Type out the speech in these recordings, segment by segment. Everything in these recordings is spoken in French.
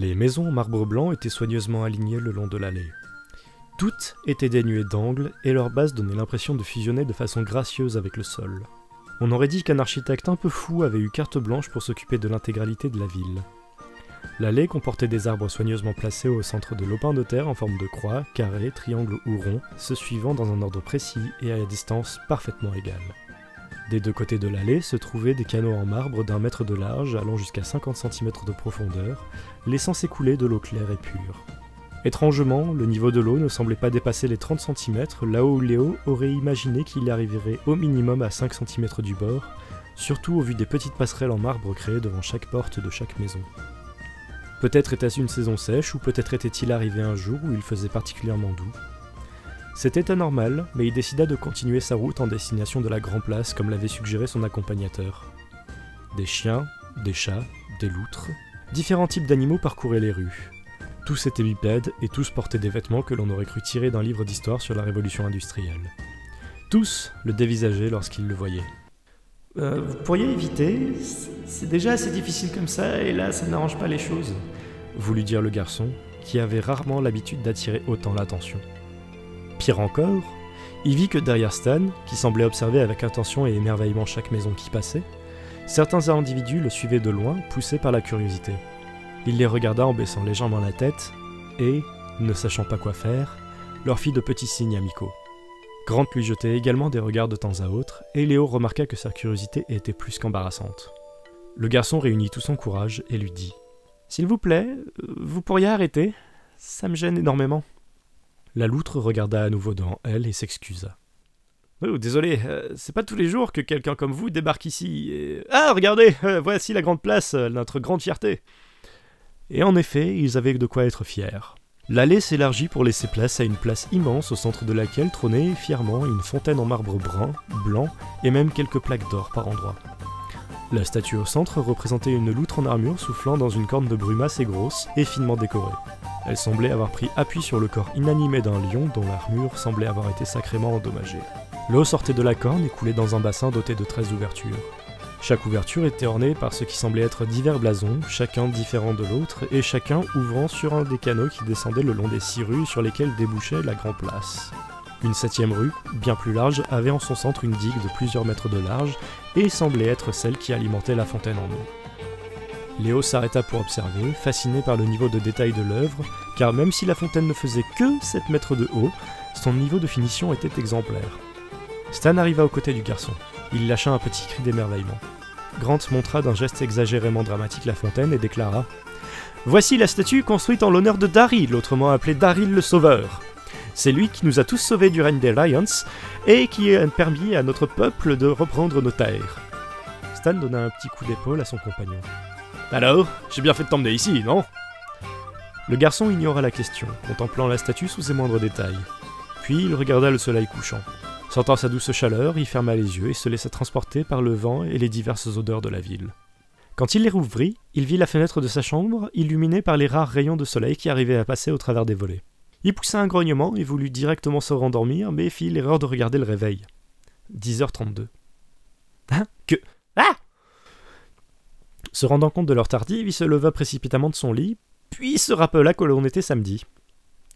Les maisons en marbre blanc étaient soigneusement alignées le long de l'allée. Toutes étaient dénuées d'angles et leur base donnait l'impression de fusionner de façon gracieuse avec le sol. On aurait dit qu'un architecte un peu fou avait eu carte blanche pour s'occuper de l'intégralité de la ville. L'allée comportait des arbres soigneusement placés au centre de lopins de terre en forme de croix, carré, triangle ou rond, se suivant dans un ordre précis et à distance parfaitement égale. Des deux côtés de l'allée se trouvaient des canaux en marbre d'1 mètre de large allant jusqu'à 50 cm de profondeur, laissant s'écouler de l'eau claire et pure. Étrangement, le niveau de l'eau ne semblait pas dépasser les 30 cm, là où Léo aurait imaginé qu'il arriverait au minimum à 5 cm du bord, surtout au vu des petites passerelles en marbre créées devant chaque porte de chaque maison. Peut-être était-ce une saison sèche, ou peut-être était-il arrivé un jour où il faisait particulièrement doux. C'était anormal, mais il décida de continuer sa route en destination de la Grand Place comme l'avait suggéré son accompagnateur. Des chiens, des chats, des loutres, différents types d'animaux parcouraient les rues. Tous étaient bipèdes et tous portaient des vêtements que l'on aurait cru tirer d'un livre d'histoire sur la révolution industrielle. Tous le dévisageaient lorsqu'ils le voyaient. Vous pourriez éviter, c'est déjà assez difficile comme ça, et là ça n'arrange pas les choses. Voulut dire le garçon, qui avait rarement l'habitude d'attirer autant l'attention. Pire encore, il vit que derrière Stan, qui semblait observer avec attention et émerveillement chaque maison qui passait, certains individus le suivaient de loin, poussés par la curiosité. Il les regarda en baissant légèrement la tête, et, ne sachant pas quoi faire, leur fit de petits signes amicaux. Grant lui jetait également des regards de temps à autre, et Léo remarqua que sa curiosité était plus qu'embarrassante. Le garçon réunit tout son courage et lui dit « S'il vous plaît, vous pourriez arrêter, ça me gêne énormément. » La loutre regarda à nouveau devant elle et s'excusa. « Oh, désolé, c'est pas tous les jours que quelqu'un comme vous débarque ici, et... Ah, regardez, voici la grande place, notre grande fierté !» Et en effet, ils avaient de quoi être fiers. L'allée s'élargit pour laisser place à une place immense au centre de laquelle trônait fièrement une fontaine en marbre brun, blanc et même quelques plaques d'or par endroits. La statue au centre représentait une loutre en armure soufflant dans une corne de brume assez grosse et finement décorée. Elle semblait avoir pris appui sur le corps inanimé d'un lion dont l'armure semblait avoir été sacrément endommagée. L'eau sortait de la corne et coulait dans un bassin doté de 13 ouvertures. Chaque ouverture était ornée par ce qui semblait être divers blasons, chacun différent de l'autre, et chacun ouvrant sur un des canaux qui descendaient le long des 6 rues sur lesquelles débouchait la Grand Place. Une 7e rue, bien plus large, avait en son centre une digue de plusieurs mètres de large, et semblait être celle qui alimentait la fontaine en eau. Léo s'arrêta pour observer, fasciné par le niveau de détail de l'œuvre, car même si la fontaine ne faisait que 7 mètres de haut, son niveau de finition était exemplaire. Stan arriva aux côtés du garçon. Il lâcha un petit cri d'émerveillement. Grant montra d'un geste exagérément dramatique la fontaine et déclara « Voici la statue construite en l'honneur de Daryl, autrement appelé Daryl le Sauveur. C'est lui qui nous a tous sauvés du règne des Lions et qui a permis à notre peuple de reprendre nos terres. » Stan donna un petit coup d'épaule à son compagnon. « Alors, j'ai bien fait de t'emmener ici, non ?» Le garçon ignora la question, contemplant la statue sous ses moindres détails. Puis il regarda le soleil couchant. Sentant sa douce chaleur, il ferma les yeux et se laissa transporter par le vent et les diverses odeurs de la ville. Quand il les rouvrit, il vit la fenêtre de sa chambre, illuminée par les rares rayons de soleil qui arrivaient à passer au travers des volets. Il poussa un grognement et voulut directement se rendormir, mais fit l'erreur de regarder le réveil. 10h32. Hein ? Ah ! Se rendant compte de l'heure tardive, il se leva précipitamment de son lit, puis se rappela que l'on était samedi.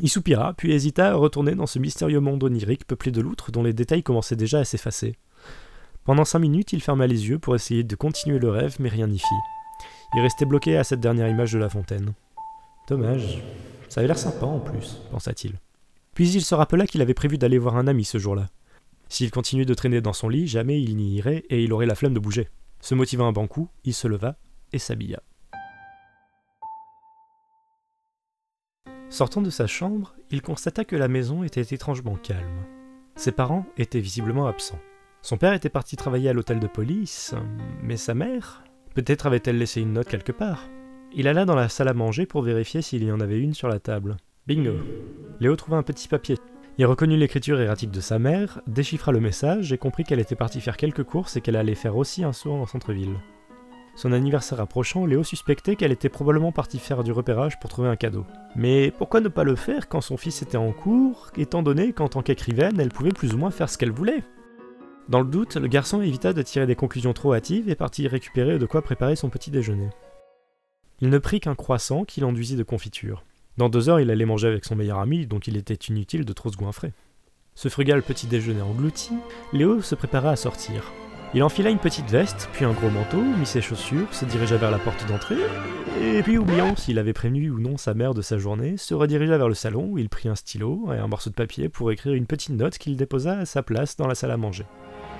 Il soupira, puis hésita à retourner dans ce mystérieux monde onirique peuplé de loutres dont les détails commençaient déjà à s'effacer. Pendant 5 minutes, il ferma les yeux pour essayer de continuer le rêve, mais rien n'y fit. Il restait bloqué à cette dernière image de la fontaine. Dommage, ça avait l'air sympa en plus, pensa-t-il. Puis il se rappela qu'il avait prévu d'aller voir un ami ce jour-là. S'il continuait de traîner dans son lit, jamais il n'y irait et il aurait la flemme de bouger. Se motivant un bon coup, il se leva et s'habilla. Sortant de sa chambre, il constata que la maison était étrangement calme. Ses parents étaient visiblement absents. Son père était parti travailler à l'hôtel de police, mais sa mère... Peut-être avait-elle laissé une note quelque part. Il alla dans la salle à manger pour vérifier s'il y en avait une sur la table. Bingo! Léo trouva un petit papier. Il reconnut l'écriture erratique de sa mère, déchiffra le message et comprit qu'elle était partie faire quelques courses et qu'elle allait faire aussi un saut en centre-ville. Son anniversaire approchant, Léo suspectait qu'elle était probablement partie faire du repérage pour trouver un cadeau. Mais pourquoi ne pas le faire quand son fils était en cours, étant donné qu'en tant qu'écrivaine, elle pouvait plus ou moins faire ce qu'elle voulait? Dans le doute, le garçon évita de tirer des conclusions trop hâtives et partit récupérer de quoi préparer son petit déjeuner. Il ne prit qu'un croissant qu'il enduisit de confiture. Dans 2 heures, il allait manger avec son meilleur ami, donc il était inutile de trop se goinfrer. Ce frugal petit déjeuner englouti, Léo se prépara à sortir. Il enfila une petite veste, puis un gros manteau, mit ses chaussures, se dirigea vers la porte d'entrée, et puis oubliant s'il avait prévenu ou non sa mère de sa journée, se redirigea vers le salon où il prit un stylo et un morceau de papier pour écrire une petite note qu'il déposa à sa place dans la salle à manger.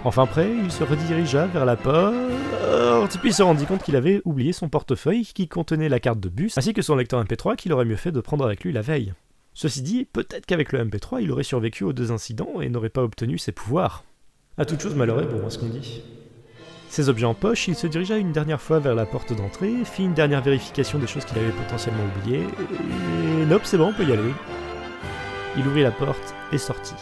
Enfin prêt, il se redirigea vers la porte, puis se rendit compte qu'il avait oublié son portefeuille qui contenait la carte de bus, ainsi que son lecteur MP3 qu'il aurait mieux fait de prendre avec lui la veille. Ceci dit, peut-être qu'avec le MP3, il aurait survécu aux 2 incidents et n'aurait pas obtenu ses pouvoirs. À toute chose malheur est bon, à ce qu'on dit. Ses objets en poche, il se dirigea une dernière fois vers la porte d'entrée, fit une dernière vérification des choses qu'il avait potentiellement oubliées, et nope, c'est bon, on peut y aller. Il ouvrit la porte et sortit.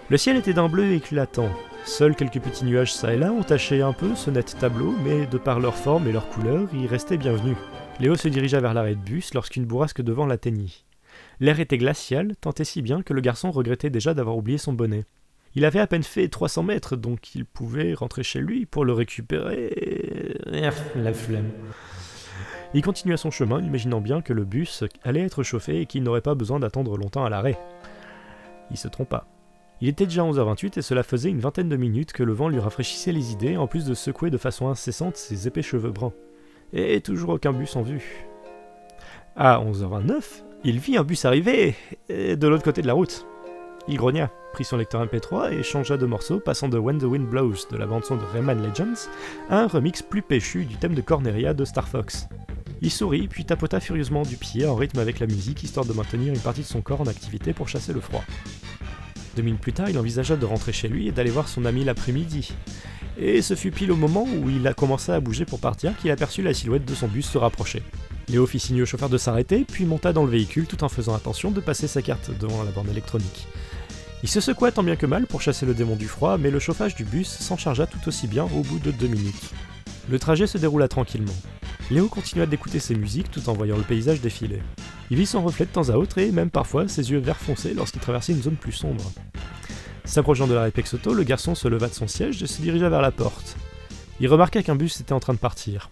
Le ciel était d'un bleu éclatant. Seuls quelques petits nuages çà et là entachaient un peu ce net tableau, mais de par leur forme et leur couleur, ils restaient bienvenus. Léo se dirigea vers l'arrêt de bus lorsqu'une bourrasque de vent l'atteignit. L'air était glacial, tant et si bien que le garçon regrettait déjà d'avoir oublié son bonnet. Il avait à peine fait 300 mètres, donc il pouvait rentrer chez lui pour le récupérer. La flemme. Il continua son chemin, imaginant bien que le bus allait être chauffé et qu'il n'aurait pas besoin d'attendre longtemps à l'arrêt. Il se trompa. Il était déjà 11h28 et cela faisait une vingtaine de minutes que le vent lui rafraîchissait les idées, en plus de secouer de façon incessante ses épais cheveux bruns. Et toujours aucun bus en vue. À 11h29, il vit un bus arriver, de l'autre côté de la route. Il grogna, prit son lecteur MP3 et changea de morceau, passant de When the Wind Blows de la bande-son de Rayman Legends à un remix plus péchu du thème de Corneria de Star Fox. Il sourit, puis tapota furieusement du pied en rythme avec la musique, histoire de maintenir une partie de son corps en activité pour chasser le froid. 2 minutes plus tard, il envisagea de rentrer chez lui et d'aller voir son ami l'après-midi. Et ce fut pile au moment où il a commencé à bouger pour partir qu'il aperçut la silhouette de son bus se rapprocher. Léo fit signe au chauffeur de s'arrêter, puis monta dans le véhicule tout en faisant attention de passer sa carte devant la borne électronique. Il se secoua tant bien que mal pour chasser le démon du froid, mais le chauffage du bus s'en chargea tout aussi bien au bout de 2 minutes. Le trajet se déroula tranquillement. Léo continua d'écouter ses musiques tout en voyant le paysage défiler. Il vit son reflet de temps à autre et même parfois ses yeux vert foncé lorsqu'il traversait une zone plus sombre. S'approchant de l'arrêt Pexoto, le garçon se leva de son siège et se dirigea vers la porte. Il remarqua qu'un bus était en train de partir.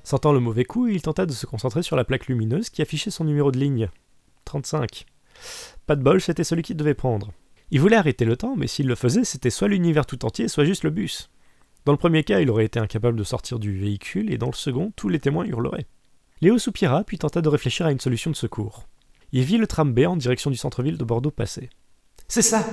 Sentant le mauvais coup, il tenta de se concentrer sur la plaque lumineuse qui affichait son numéro de ligne. 35. Pas de bol, c'était celui qu'il devait prendre. Il voulait arrêter le temps, mais s'il le faisait, c'était soit l'univers tout entier, soit juste le bus. Dans le premier cas, il aurait été incapable de sortir du véhicule, et dans le second, tous les témoins hurleraient. Léo soupira, puis tenta de réfléchir à une solution de secours. Il vit le tram B en direction du centre-ville de Bordeaux passer. C'est ça!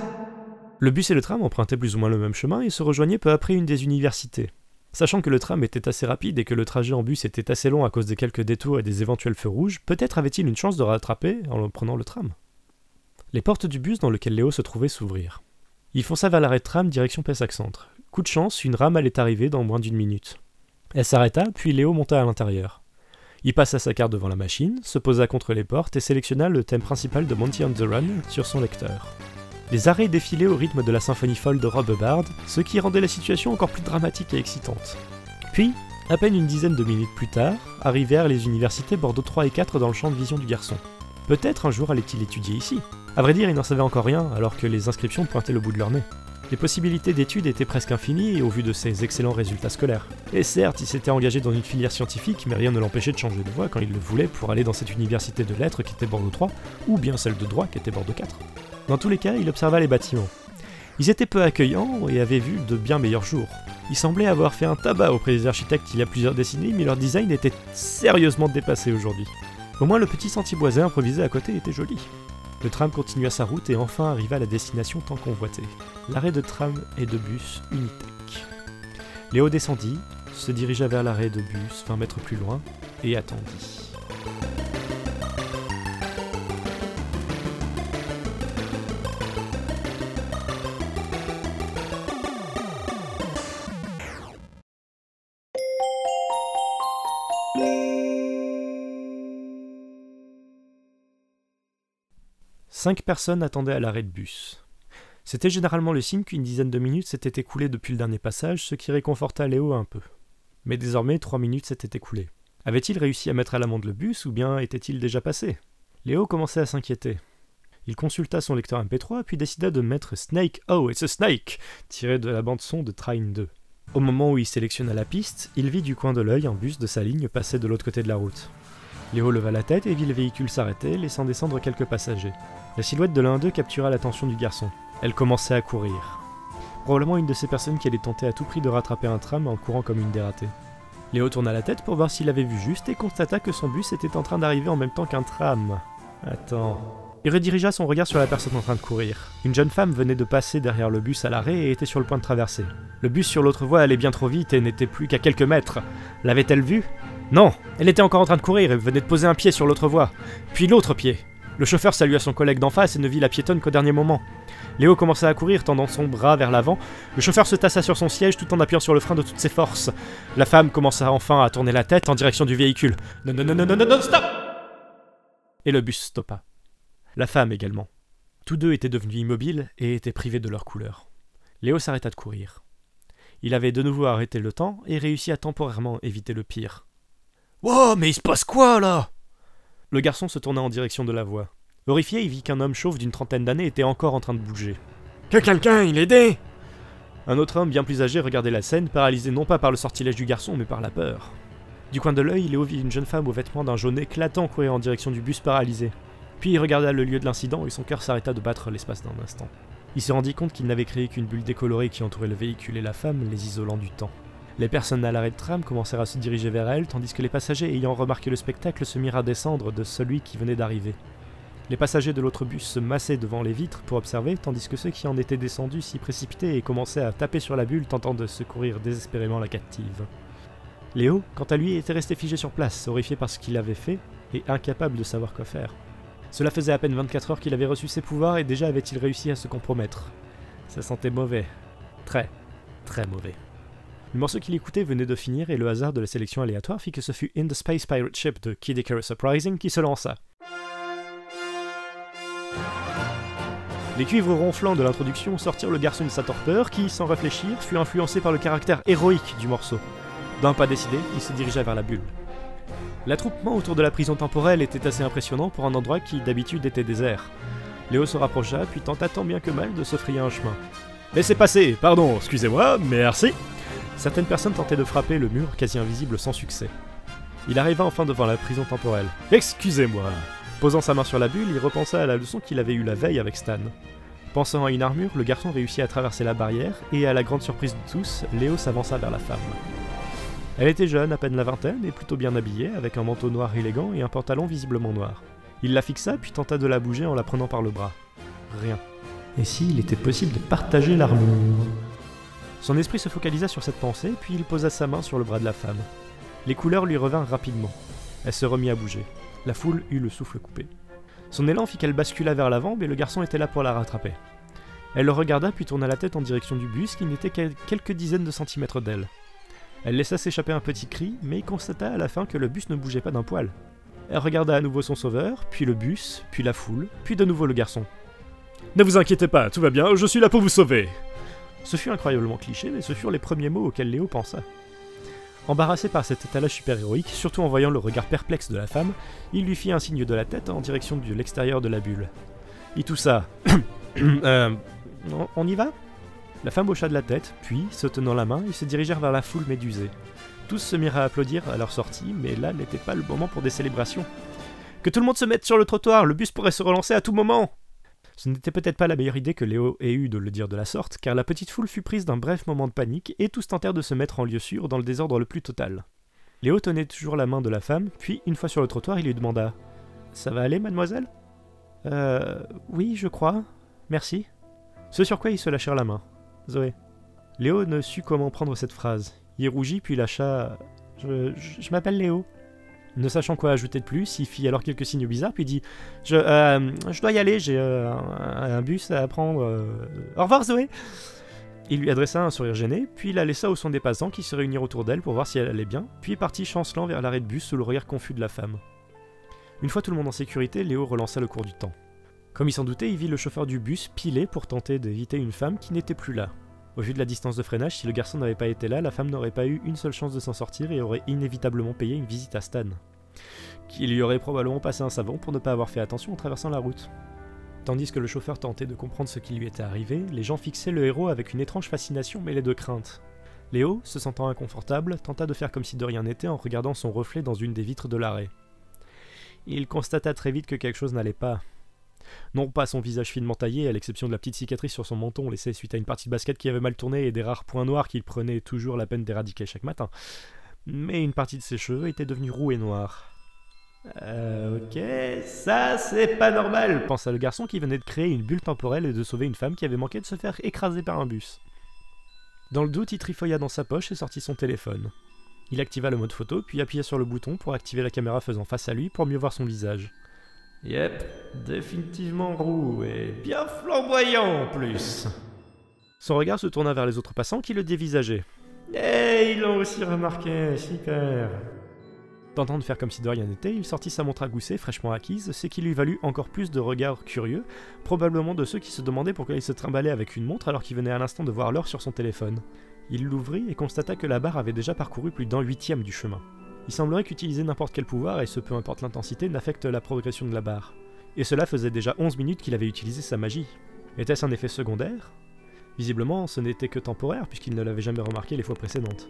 Le bus et le tram empruntaient plus ou moins le même chemin et se rejoignaient peu après une des universités. Sachant que le tram était assez rapide et que le trajet en bus était assez long à cause des quelques détours et des éventuels feux rouges, peut-être avait-il une chance de rattraper en prenant le tram. Les portes du bus dans lequel Léo se trouvait s'ouvrirent. Il fonça vers l'arrêt de tram direction Pessac-Centre. Coup de chance, une rame allait arriver dans moins d'1 minute. Elle s'arrêta, puis Léo monta à l'intérieur. Il passa sa carte devant la machine, se posa contre les portes et sélectionna le thème principal de Monty on the Run sur son lecteur. Les arrêts défilaient au rythme de la symphonie folle de Rob Hubbard, ce qui rendait la situation encore plus dramatique et excitante. Puis, à peine une dizaine de minutes plus tard, arrivèrent les universités Bordeaux 3 et 4 dans le champ de vision du garçon. Peut-être un jour allait-il étudier ici. À vrai dire, il n'en savait encore rien, alors que les inscriptions pointaient le bout de leur nez. Les possibilités d'études étaient presque infinies au vu de ses excellents résultats scolaires. Et certes, il s'était engagé dans une filière scientifique, mais rien ne l'empêchait de changer de voie quand il le voulait pour aller dans cette université de lettres qui était Bordeaux 3, ou bien celle de droit qui était Bordeaux 4. Dans tous les cas, il observa les bâtiments. Ils étaient peu accueillants et avaient vu de bien meilleurs jours. Ils semblaient avoir fait un tabac auprès des architectes il y a plusieurs décennies, mais leur design était sérieusement dépassé aujourd'hui. Au moins le petit sentier boisé improvisé à côté était joli. Le tram continua sa route et enfin arriva à la destination tant convoitée, l'arrêt de tram et de bus Unitec. Léo descendit, se dirigea vers l'arrêt de bus 20 mètres plus loin et attendit. Cinq personnes attendaient à l'arrêt de bus. C'était généralement le signe qu'une dizaine de minutes s'étaient écoulées depuis le dernier passage, ce qui réconforta Léo un peu. Mais désormais, 3 minutes s'étaient écoulées. Avait-il réussi à mettre à l'amende le bus, ou bien était-il déjà passé? Léo commençait à s'inquiéter. Il consulta son lecteur MP3, puis décida de mettre Snake, oh, it's a snake, tiré de la bande-son de Train 2. Au moment où il sélectionna la piste, il vit du coin de l'œil un bus de sa ligne passer de l'autre côté de la route. Léo leva la tête et vit le véhicule s'arrêter, laissant descendre quelques passagers. La silhouette de l'un d'eux captura l'attention du garçon. Elle commençait à courir. Probablement une de ces personnes qui allait tenter à tout prix de rattraper un tram en courant comme une dératée. Léo tourna la tête pour voir s'il avait vu juste et constata que son bus était en train d'arriver en même temps qu'un tram. Attends... Il redirigea son regard sur la personne en train de courir. Une jeune femme venait de passer derrière le bus à l'arrêt et était sur le point de traverser. Le bus sur l'autre voie allait bien trop vite et n'était plus qu'à quelques mètres. L'avait-elle vu? Non, elle était encore en train de courir et venait de poser un pied sur l'autre voie. Puis l'autre pied. Le chauffeur salua son collègue d'en face et ne vit la piétonne qu'au dernier moment. Léo commença à courir, tendant son bras vers l'avant. Le chauffeur se tassa sur son siège tout en appuyant sur le frein de toutes ses forces. La femme commença enfin à tourner la tête en direction du véhicule. Non, non, non, non, non, non, non, stop! Et le bus stoppa. La femme également. Tous deux étaient devenus immobiles et étaient privés de leur couleur. Léo s'arrêta de courir. Il avait de nouveau arrêté le temps et réussi à temporairement éviter le pire. « Wow, mais il se passe quoi, là ?» Le garçon se tourna en direction de la voie. Horrifié, il vit qu'un homme chauve d'une trentaine d'années était encore en train de bouger. « Que quelqu'un il aidait !» Un autre homme bien plus âgé regardait la scène, paralysé non pas par le sortilège du garçon, mais par la peur. Du coin de l'œil, Léo vit une jeune femme aux vêtements d'un jaune éclatant courir en direction du bus paralysé. Puis il regarda le lieu de l'incident et son cœur s'arrêta de battre l'espace d'un instant. Il se rendit compte qu'il n'avait créé qu'une bulle décolorée qui entourait le véhicule et la femme, les isolant du temps. Les personnes à l'arrêt de tram commencèrent à se diriger vers elle, tandis que les passagers ayant remarqué le spectacle se mirent à descendre de celui qui venait d'arriver. Les passagers de l'autre bus se massaient devant les vitres pour observer, tandis que ceux qui en étaient descendus s'y précipitaient et commençaient à taper sur la bulle, tentant de secourir désespérément la captive. Léo, quant à lui, était resté figé sur place, horrifié par ce qu'il avait fait et incapable de savoir quoi faire. Cela faisait à peine 24 heures qu'il avait reçu ses pouvoirs et déjà avait-il réussi à se compromettre. Ça sentait mauvais. Très, très mauvais. Le morceau qu'il écoutait venait de finir et le hasard de la sélection aléatoire fit que ce fut In the Space Pirate Ship de Kid Icarus Uprising qui se lança. Les cuivres ronflants de l'introduction sortirent le garçon de sa torpeur qui, sans réfléchir, fut influencé par le caractère héroïque du morceau. D'un pas décidé, il se dirigea vers la bulle. L'attroupement autour de la prison temporelle était assez impressionnant pour un endroit qui d'habitude était désert. Léo se rapprocha, puis tenta tant bien que mal de se frayer un chemin. « Laissez passer, pardon, excusez-moi, merci !» Certaines personnes tentaient de frapper le mur quasi invisible sans succès. Il arriva enfin devant la prison temporelle. « Excusez-moi !» Posant sa main sur la bulle, il repensa à la leçon qu'il avait eue la veille avec Stan. Pensant à une armure, le garçon réussit à traverser la barrière, et à la grande surprise de tous, Léo s'avança vers la femme. Elle était jeune, à peine la vingtaine, et plutôt bien habillée, avec un manteau noir élégant et un pantalon visiblement noir. Il la fixa, puis tenta de la bouger en la prenant par le bras. Rien. Et s'il était possible de partager l'armure? Son esprit se focalisa sur cette pensée, puis il posa sa main sur le bras de la femme. Les couleurs lui revinrent rapidement. Elle se remit à bouger. La foule eut le souffle coupé. Son élan fit qu'elle bascula vers l'avant, mais le garçon était là pour la rattraper. Elle le regarda, puis tourna la tête en direction du bus, qui n'était qu'à quelques dizaines de centimètres d'elle. Elle laissa s'échapper un petit cri, mais constata à la fin que le bus ne bougeait pas d'un poil. Elle regarda à nouveau son sauveur, puis le bus, puis la foule, puis de nouveau le garçon. « Ne vous inquiétez pas, tout va bien, je suis là pour vous sauver !» Ce fut incroyablement cliché, mais ce furent les premiers mots auxquels Léo pensa. Embarrassé par cet étalage super-héroïque, surtout en voyant le regard perplexe de la femme, il lui fit un signe de la tête en direction de l'extérieur de la bulle. Et tout ça... on y va ? La femme hocha de la tête, puis, se tenant la main, ils se dirigèrent vers la foule médusée. Tous se mirent à applaudir à leur sortie, mais là n'était pas le moment pour des célébrations. « Que tout le monde se mette sur le trottoir, le bus pourrait se relancer à tout moment !» Ce n'était peut-être pas la meilleure idée que Léo ait eue de le dire de la sorte, car la petite foule fut prise d'un bref moment de panique, et tous tentèrent de se mettre en lieu sûr dans le désordre le plus total. Léo tenait toujours la main de la femme, puis, une fois sur le trottoir, il lui demanda « Ça va aller, mademoiselle ?»« oui, je crois. Merci. » Ce sur quoi ils se lâchèrent la main. Zoé. Léo ne sut comment prendre cette phrase. Il rougit puis lâcha « Je m'appelle Léo ». Ne sachant quoi ajouter de plus, il fit alors quelques signes bizarres puis dit « Je dois y aller, j'ai un bus à prendre. Au revoir Zoé !» Il lui adressa un sourire gêné, puis la laissa au son des passants qui se réunirent autour d'elle pour voir si elle allait bien, puis partit chancelant vers l'arrêt de bus sous le regard confus de la femme. Une fois tout le monde en sécurité, Léo relança le cours du temps. Comme il s'en doutait, il vit le chauffeur du bus piler pour tenter d'éviter une femme qui n'était plus là. Au vu de la distance de freinage, si le garçon n'avait pas été là, la femme n'aurait pas eu une seule chance de s'en sortir et aurait inévitablement payé une visite à Stan, qui lui aurait probablement passé un savon pour ne pas avoir fait attention en traversant la route. Tandis que le chauffeur tentait de comprendre ce qui lui était arrivé, les gens fixaient le héros avec une étrange fascination mêlée de crainte. Léo, se sentant inconfortable, tenta de faire comme si de rien n'était en regardant son reflet dans une des vitres de l'arrêt. Il constata très vite que quelque chose n'allait pas. Non pas son visage finement taillé, à l'exception de la petite cicatrice sur son menton laissée suite à une partie de basket qui avait mal tourné et des rares points noirs qu'il prenait toujours la peine d'éradiquer chaque matin, mais une partie de ses cheveux était devenue roux et noirs. Ok, ça c'est pas normal, pensa le garçon qui venait de créer une bulle temporelle et de sauver une femme qui avait manqué de se faire écraser par un bus. Dans le doute, il trifouilla dans sa poche et sortit son téléphone. Il activa le mode photo, puis appuya sur le bouton pour activer la caméra faisant face à lui pour mieux voir son visage. Yep, définitivement roux et bien flamboyant en plus. Son regard se tourna vers les autres passants qui le dévisageaient. Et ils l'ont aussi remarqué, super. Tentant de faire comme si de rien n'était, il sortit sa montre à gousset fraîchement acquise, ce qui lui valut encore plus de regards curieux, probablement de ceux qui se demandaient pourquoi il se trimballait avec une montre alors qu'il venait à l'instant de voir l'heure sur son téléphone. Il l'ouvrit et constata que la barre avait déjà parcouru plus d'un huitième du chemin. Il semblerait qu'utiliser n'importe quel pouvoir, et ce peu importe l'intensité, n'affecte la progression de la barre. Et cela faisait déjà 11 minutes qu'il avait utilisé sa magie. Était-ce un effet secondaire ? Visiblement, ce n'était que temporaire, puisqu'il ne l'avait jamais remarqué les fois précédentes.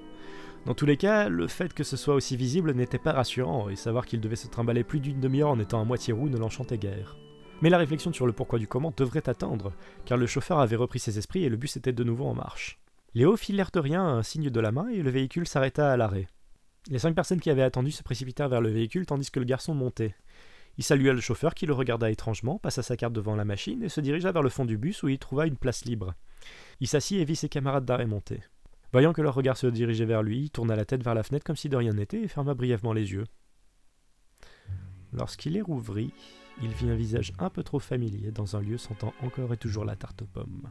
Dans tous les cas, le fait que ce soit aussi visible n'était pas rassurant, et savoir qu'il devait se trimballer plus d'une demi-heure en étant à moitié roux ne l'enchantait guère. Mais la réflexion sur le pourquoi du comment devrait attendre, car le chauffeur avait repris ses esprits et le bus était de nouveau en marche. Léo fit l'air de rien un signe de la main et le véhicule s'arrêta à l'arrêt. Les 5 personnes qui avaient attendu se précipitèrent vers le véhicule tandis que le garçon montait. Il salua le chauffeur qui le regarda étrangement, passa sa carte devant la machine et se dirigea vers le fond du bus où il trouva une place libre. Il s'assit et vit ses camarades d'arrêt monter. Voyant que leur regard se dirigeait vers lui, il tourna la tête vers la fenêtre comme si de rien n'était et ferma brièvement les yeux. Lorsqu'il les rouvrit, il vit un visage un peu trop familier dans un lieu sentant encore et toujours la tarte aux pommes.